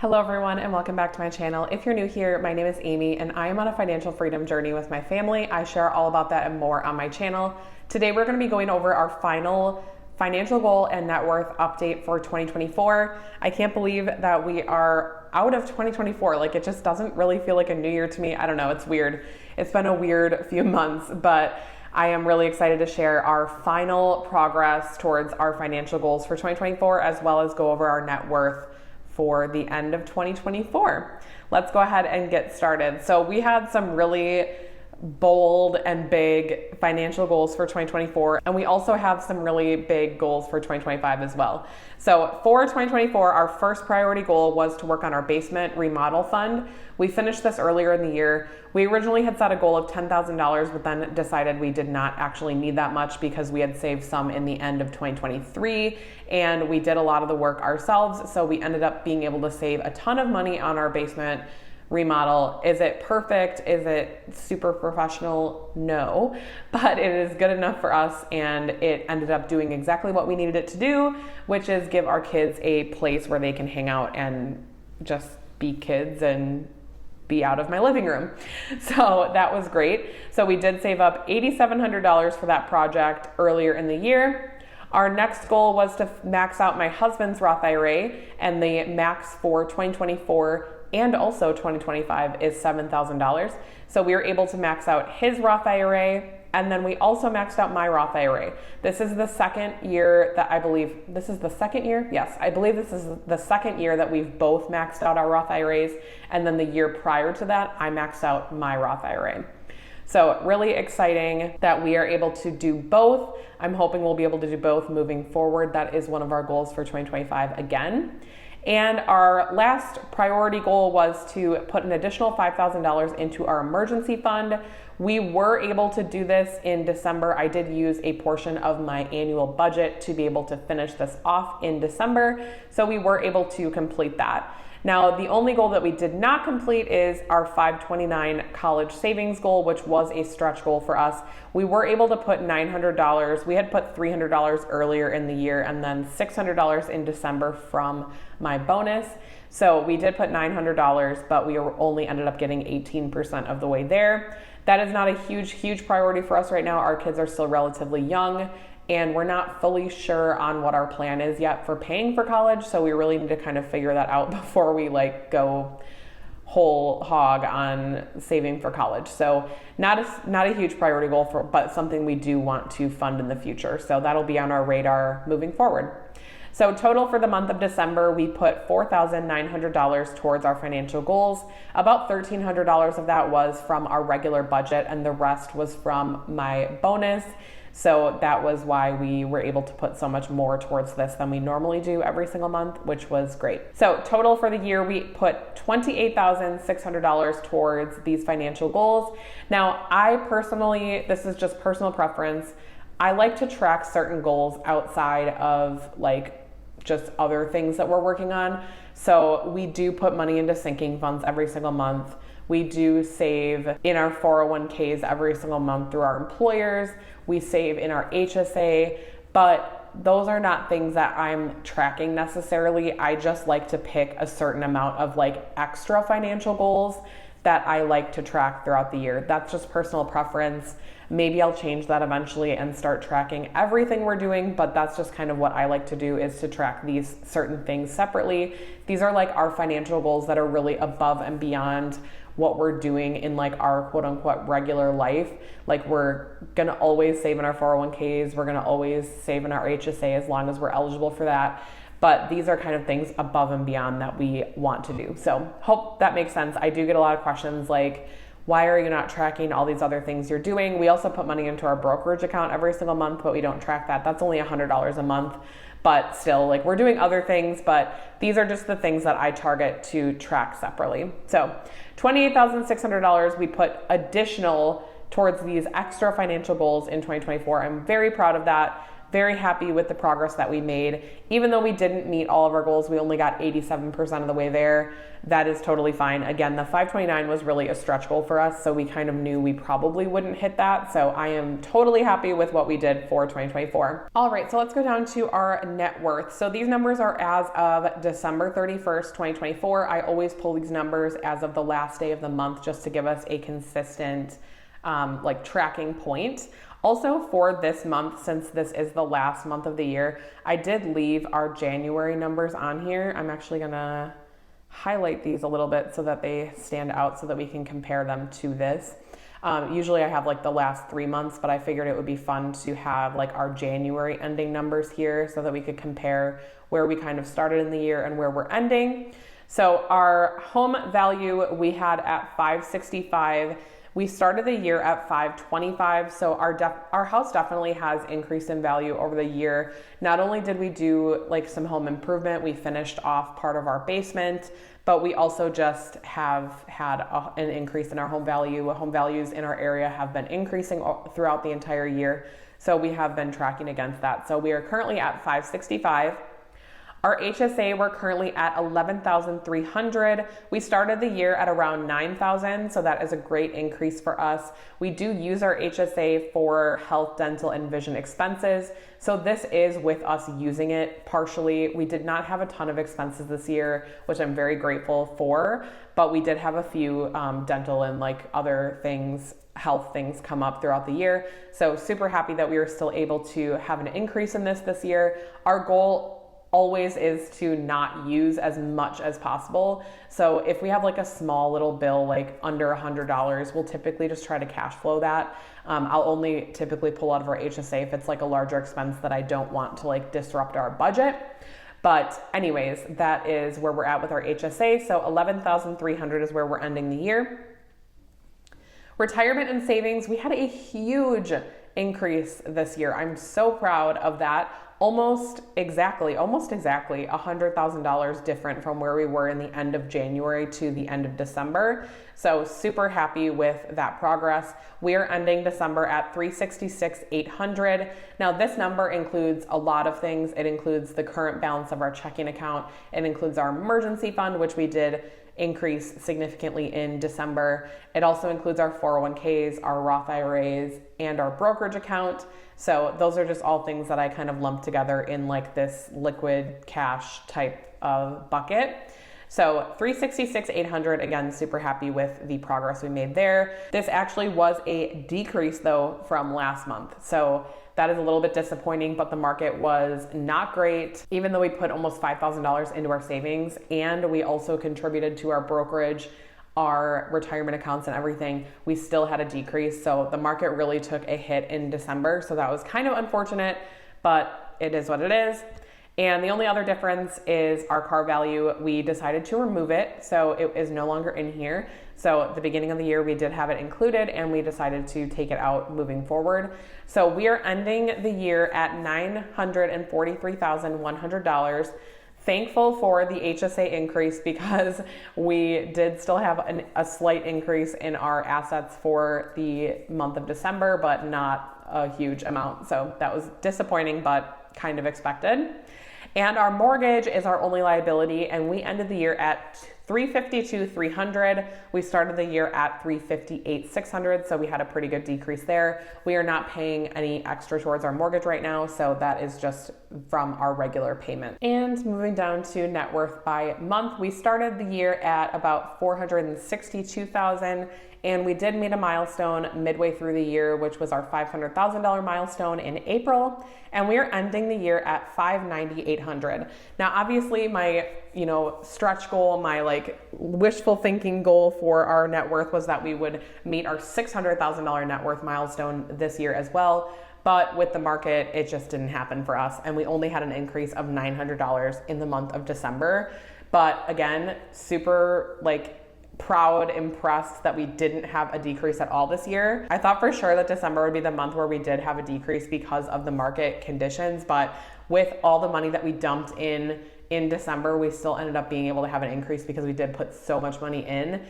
Hello everyone and welcome back to my channel. If you're new here, my name is Amy and I am on a financial freedom journey with my family. I share all about that and more on my channel. Today we're going to be going over our final financial goal and net worth update for 2024. I can't believe that we are out of 2024. Like, it just doesn't really feel like a new year to me. I don't know, it's weird. It's been a weird few months, but I am really excited to share our final progress towards our financial goals for 2024, as well as go over our net worth for the end of 2024. Let's go ahead and get started. So we had some really bold and big financial goals for 2024, and we also have some really big goals for 2025 as well. So for 2024, our first priority goal was to work on our basement remodel fund. We finished this earlier in the year. We originally had set a goal of $10,000, but then decided we did not actually need that much because we had saved some in the end of 2023, and we did a lot of the work ourselves. So we ended up being able to save a ton of money on our basement remodel. Is it perfect? Is it super professional? No, but it is good enough for us, and it ended up doing exactly what we needed it to do, which is give our kids a place where they can hang out and just be kids and be out of my living room. So that was great. So we did save up $8,700 for that project earlier in the year. Our next goal was to max out my husband's Roth IRA, and the max for 2024 and also 2025 is $7,000. So we were able to max out his Roth IRA, and then we also maxed out my Roth IRA. This is the second year that I believe, this is the second year? Yes, I believe this is the second year that we've both maxed out our Roth IRAs, and then the year prior to that, I maxed out my Roth IRA. So really exciting that we are able to do both. I'm hoping we'll be able to do both moving forward. That is one of our goals for 2025 again. And our last priority goal was to put an additional $5,000 into our emergency fund. We were able to do this in December. I did use a portion of my annual budget to be able to finish this off in December, so we were able to complete that. Now, the only goal that we did not complete is our 529 college savings goal, which was a stretch goal for us. We were able to put $900. We had put $300 earlier in the year and then $600 in December from my bonus. So we did put $900, but we only ended up getting 18% of the way there. That is not a huge priority for us right now. Our kids are still relatively young, and we're not fully sure on what our plan is yet for paying for college. So we really need to kind of figure that out before we go whole hog on saving for college. So not a huge priority goal, but something we do want to fund in the future. So that'll be on our radar moving forward. So total for the month of December, we put $4,900 towards our financial goals. About $1,300 of that was from our regular budget, and the rest was from my bonus. So that was why we were able to put so much more towards this than we normally do every single month, which was great. So total for the year, we put $28,600 towards these financial goals. Now, I personally, this is just personal preference, I like to track certain goals outside of just other things that we're working on. So we do put money into sinking funds every single month. We do save in our 401ks every single month through our employers. We save in our HSA, but those are not things that I'm tracking necessarily. I just like to pick a certain amount of extra financial goals that I like to track throughout the year. That's just personal preference. Maybe I'll change that eventually and start tracking everything we're doing, but that's just kind of what I like to do, is to track these certain things separately. These are our financial goals that are really above and beyond what we're doing in our quote unquote regular life. We're gonna always save in our 401ks, we're gonna always save in our HSA as long as we're eligible for that. But these are kind of things above and beyond that we want to do. So hope that makes sense. I do get a lot of questions why are you not tracking all these other things you're doing? We also put money into our brokerage account every single month, but we don't track that. That's only $100 a month. But still, we're doing other things, but these are just the things that I target to track separately. So $28,600 we put additional towards these extra financial goals in 2024. I'm very proud of that. very happy with the progress that we made. Even though we didn't meet all of our goals, we only got 87% of the way there. That is totally fine. Again, the 529 was really a stretch goal for us, so we kind of knew we probably wouldn't hit that. So I am totally happy with what we did for 2024. All right, so let's go down to our net worth. So these numbers are as of December 31st, 2024. I always pull these numbers as of the last day of the month just to give us a consistent tracking point. Also for this month, since this is the last month of the year, I did leave our January numbers on here. I'm actually gonna highlight these a little bit so that they stand out so that we can compare them to this. Usually I have like the last 3 months, but I figured it would be fun to have like our January ending numbers here so that we could compare where we kind of started in the year and where we're ending. So our home value we had at $565. We started the year at $525, so our house definitely has increased in value over the year. Not only did we do like some home improvement, we finished off part of our basement, but we also just have had an increase in our home value. Home values in our area have been increasing throughout the entire year, so we have been tracking against that. So we are currently at $565. Our HSA, we're currently at $11,300. We started the year at around $9,000, so that is a great increase for us. We do use our HSA for health, dental, and vision expenses. So this is with us using it partially. We did not have a ton of expenses this year, which I'm very grateful for, but we did have a few dental and like other things, health things come up throughout the year. So super happy that we were still able to have an increase in this year. Our goal always is to not use as much as possible. So if we have like a small little bill, like under $100, we'll typically just try to cash flow that. I'll only typically pull out of our HSA if it's like a larger expense that I don't want to like disrupt our budget. But anyways, that is where we're at with our HSA. So $11,300 is where we're ending the year. Retirement and savings, we had a huge increase this year. I'm so proud of that. Almost exactly $100,000 different from where we were in the end of January to the end of December. So super happy with that progress. We are ending December at $366,800. Now this number includes a lot of things. It includes the current balance of our checking account. It includes our emergency fund, which we did increase significantly in December. It also includes our 401ks, our Roth IRAs, and our brokerage account. So those are just all things that I kind of lumped together in like this liquid cash type of bucket. So $366,800, again, super happy with the progress we made there. This actually was a decrease though from last month. So that is a little bit disappointing, but the market was not great. Even though we put almost $5,000 into our savings and we also contributed to our brokerage, our retirement accounts and everything, we still had a decrease. So the market really took a hit in December. So that was kind of unfortunate, but it is what it is. And the only other difference is our car value. We decided to remove it, so it is no longer in here. So at the beginning of the year, we did have it included and we decided to take it out moving forward. So we are ending the year at $943,100. Thankful for the HSA increase because we did still have a slight increase in our assets for the month of December, but not a huge amount. So that was disappointing, but kind of expected. And our mortgage is our only liability, and we ended the year at $352,300. We started the year at $358,600, so we had a pretty good decrease there. We are not paying any extra towards our mortgage right now, so that is just from our regular payment. And moving down to net worth by month, we started the year at about $462,000. And we did meet a milestone midway through the year, which was our $500,000 milestone in April. And we are ending the year at $598,800. Now, obviously my, stretch goal, my like wishful thinking goal for our net worth was that we would meet our $600,000 net worth milestone this year as well. But with the market, it just didn't happen for us. And we only had an increase of $900 in the month of December. But again, super proud, impressed that we didn't have a decrease at all this year. I thought for sure that December would be the month where we did have a decrease because of the market conditions, but with all the money that we dumped in December, we still ended up being able to have an increase because we did put so much money in.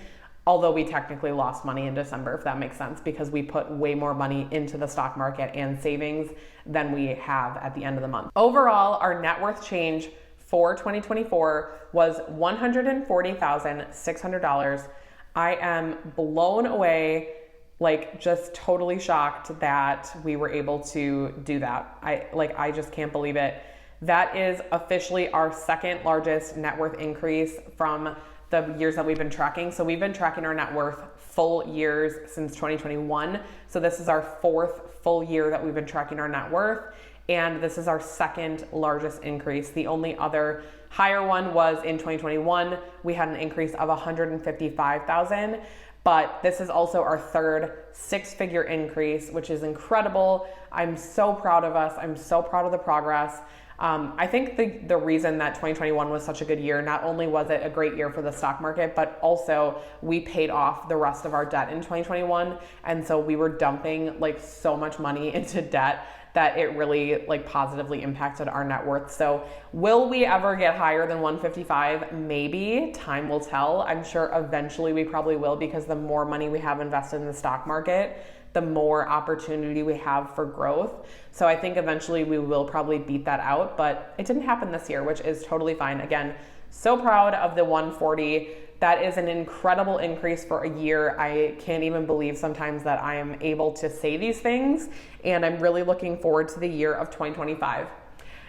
although we technically lost money in December, if that makes sense, because we put way more money into the stock market and savings than we have at the end of the month. Overall, our net worth change for 2024 was $140,600. I am blown away, like just totally shocked that we were able to do that. I just can't believe it. That is officially our second largest net worth increase from the years that we've been tracking. So we've been tracking our net worth full years since 2021. So this is our fourth full year that we've been tracking our net worth. And this is our second largest increase. The only other higher one was in 2021. We had an increase of $155,000, but this is also our third six-figure increase, which is incredible. I'm so proud of us. I'm so proud of the progress. I think the reason that 2021 was such a good year, not only was it a great year for the stock market, but also we paid off the rest of our debt in 2021. And so we were dumping like so much money into debt that it really like positively impacted our net worth. So will we ever get higher than 155? Maybe. Time will tell. I'm sure eventually we probably will, because the more money we have invested in the stock market, the more opportunity we have for growth. So I think eventually we will probably beat that out, but it didn't happen this year, which is totally fine. Again, so proud of the 140. That is an incredible increase for a year. I can't even believe sometimes that I am able to say these things, and I'm really looking forward to the year of 2025.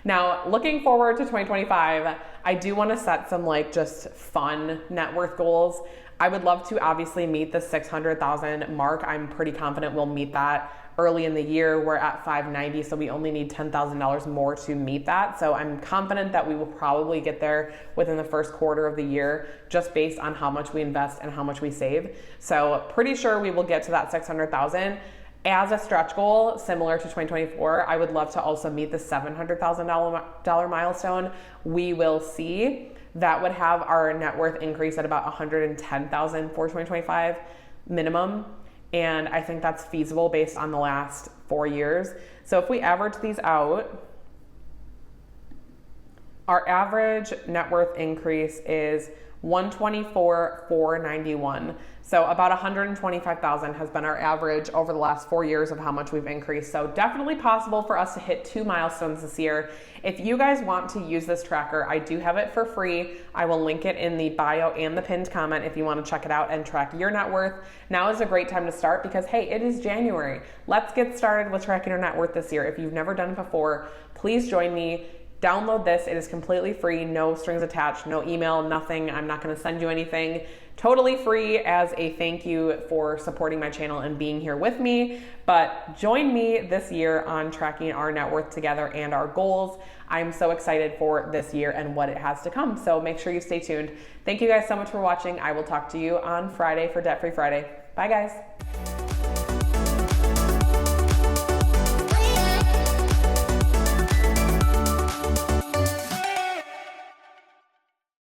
Now, looking forward to 2025, I do want to set some like just fun net worth goals. I would love to obviously meet the 600,000 mark. I'm pretty confident we'll meet that early in the year. We're at 590, so we only need $10,000 more to meet that. So I'm confident that we will probably get there within the first quarter of the year, just based on how much we invest and how much we save. So pretty sure we will get to that 600,000. As a stretch goal, similar to 2024, I would love to also meet the $700,000 milestone. We will see. That would have our net worth increase at about $110,000 for 2025 minimum. And I think that's feasible based on the last 4 years. So if we average these out, our average net worth increase is $124,491. So about $125,000 has been our average over the last 4 years of how much we've increased. So definitely possible for us to hit 2 milestones this year. If you guys want to use this tracker, I do have it for free. I will link it in the bio and the pinned comment if you want to check it out and track your net worth. Now is a great time to start because, hey, it is January. Let's get started with tracking our net worth this year. If you've never done it before, please join me. Download this. It is completely free, no strings attached, no email, nothing. I'm not going to send you anything. Totally free as a thank you for supporting my channel and being here with me. But join me this year on tracking our net worth together and our goals. I'm so excited for this year and what it has to come. So make sure you stay tuned. Thank you guys so much for watching. I will talk to you on Friday for Debt Free Friday. Bye guys.